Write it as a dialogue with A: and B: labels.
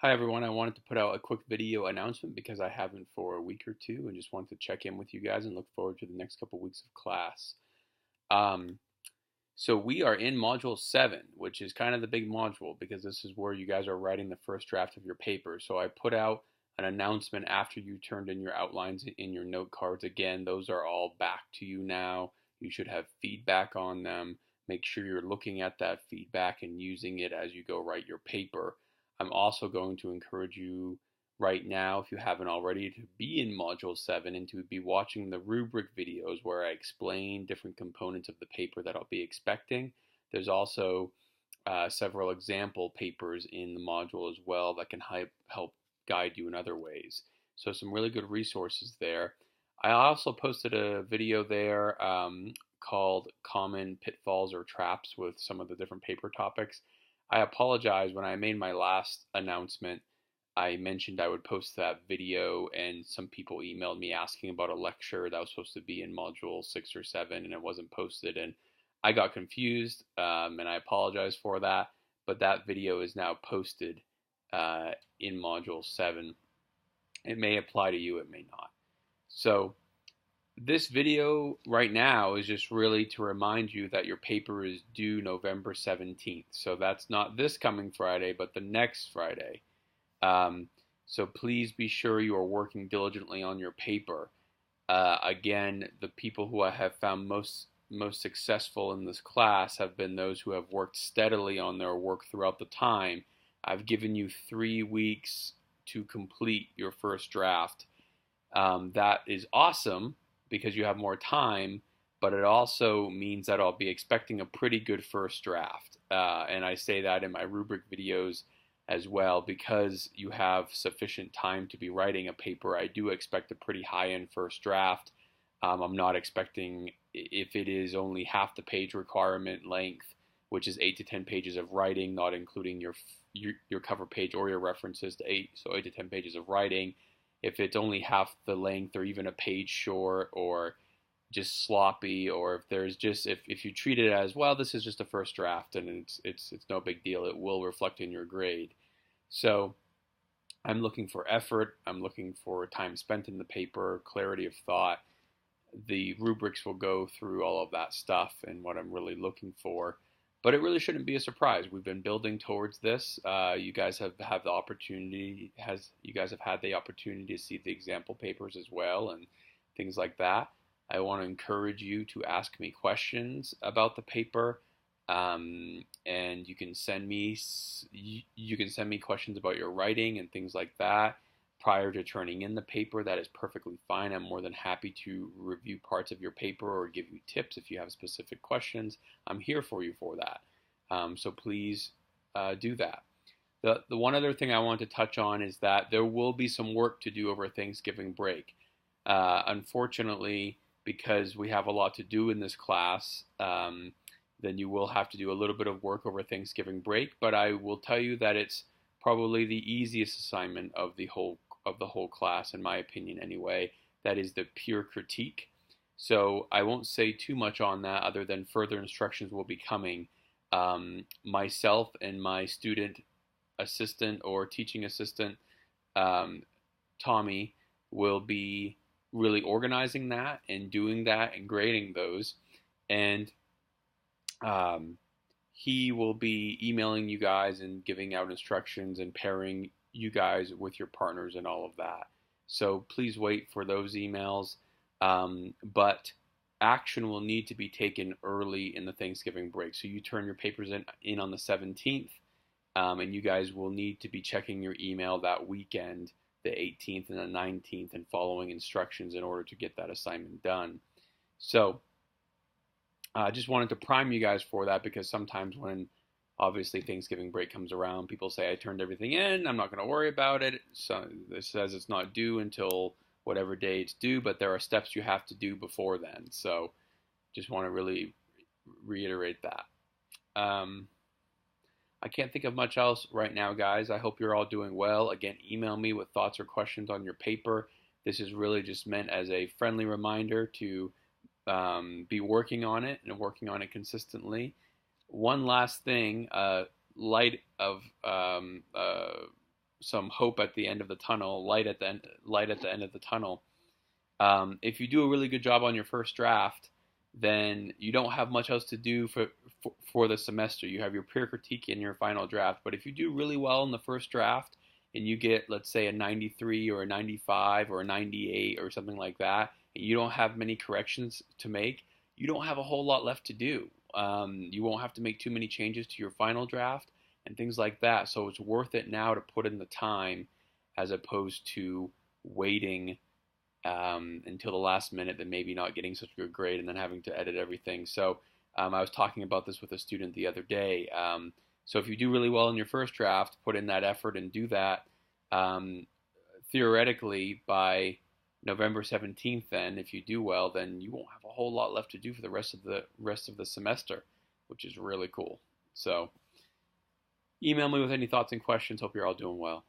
A: Hi everyone, I wanted to put out a quick video announcement because I haven't for a week or two and just wanted to check in with you guys and look forward to the next couple weeks of class. Um, so we are in Module 7, which is kind of the big module because this is where you guys are writing the first draft of your paper. So I put out an announcement after you turned in your outlines in your note cards. Again, those are all back to you now. You should have feedback on them. Make sure you're looking at that feedback and using it as you go write your paper. I'm also going to encourage you right now, if you haven't already, to be in Module 7 and to be watching the rubric videos where I explain different components of the paper that I'll be expecting. There's also several example papers in the module as well that can help guide you in other ways. So some really good resources there. I also posted a video there called Common Pitfalls or Traps with some of the different paper topics. I apologize, when I made my last announcement, I mentioned I would post that video, and some people emailed me asking about a lecture that was supposed to be in Module 6 or 7, and it wasn't posted, and I got confused, and I apologize for that, but that video is now posted in Module 7. It may apply to you, it may not. So this video right now is just really to remind you that your paper is due November 17th. So that's not this coming Friday, but the next Friday. So please be sure you are working diligently on your paper. Again, the people who I have found most successful in this class have been those who have worked steadily on their work throughout the time. I've given you 3 weeks to complete your first draft. That is awesome because you have more time, but it also means that I'll be expecting a pretty good first draft. And I say that in my rubric videos as well, because you have sufficient time to be writing a paper. I do expect a pretty high-end first draft. I'm not expecting, if it is only half the page requirement length, which is 8 to 10 pages of writing, not including your cover page or your references, to 8 to 10 pages of writing. If it's only half the length or even a page short or just sloppy, or if there's just if you treat it as, well, this is just a first draft and it's no big deal, it will reflect in your grade. So I'm looking for effort, I'm looking for time spent in the paper, clarity of thought. The rubrics will go through all of that stuff and what I'm really looking for. But it really shouldn't be a surprise. We've been building towards this. You guys have the opportunity. You guys have had the opportunity to see the example papers as well and things like that. I want to encourage you to ask me questions about the paper, and you can send me questions about your writing and things like that prior to turning in the paper. That is perfectly fine. I'm more than happy to review parts of your paper or give you tips if you have specific questions. I'm here for you for that. So please do that. The one other thing I want to touch on is that there will be some work to do over Thanksgiving break. Unfortunately, because we have a lot to do in this class, then you will have to do a little bit of work over Thanksgiving break. But I will tell you that it's probably the easiest assignment of the whole class, in my opinion anyway. That is the peer critique. So I won't say too much on that other than further instructions will be coming. Myself and my student assistant or teaching assistant, Tommy, will be really organizing that and doing that and grading those. And he will be emailing you guys and giving out instructions and pairing you guys with your partners and all of that. So please wait for those emails. But action will need to be taken early in the Thanksgiving break. So you turn your papers in on the 17th, and you guys will need to be checking your email that weekend, the 18th and the 19th, and following instructions in order to get that assignment done. So I just wanted to prime you guys for that, because sometimes when obviously Thanksgiving break comes around, people say, I turned everything in, I'm not going to worry about it. So it says it's not due until whatever day it's due, but there are steps you have to do before then. So just want to really reiterate that. I can't think of much else right now, guys. I hope you're all doing well. Again, email me with thoughts or questions on your paper. This is really just meant as a friendly reminder to be working on it and working on it consistently. One last thing, light of some hope at the end of the tunnel, light at the end of the tunnel. If you do a really good job on your first draft, then you don't have much else to do for the semester. You have your peer critique in your final draft. But if you do really well in the first draft and you get, let's say, a 93 or a 95 or a 98 or something like that, and you don't have many corrections to make, you don't have a whole lot left to do. You won't have to make too many changes to your final draft and things like that. So it's worth it now to put in the time as opposed to waiting until the last minute, then maybe not getting such a good grade and then having to edit everything. So I was talking about this with a student the other day. So if you do really well in your first draft, put in that effort and do that, theoretically by November 17th, then if you do well, then you won't have a whole lot left to do for the rest of the semester, which is really cool. So email me with any thoughts and questions. Hope you're all doing well.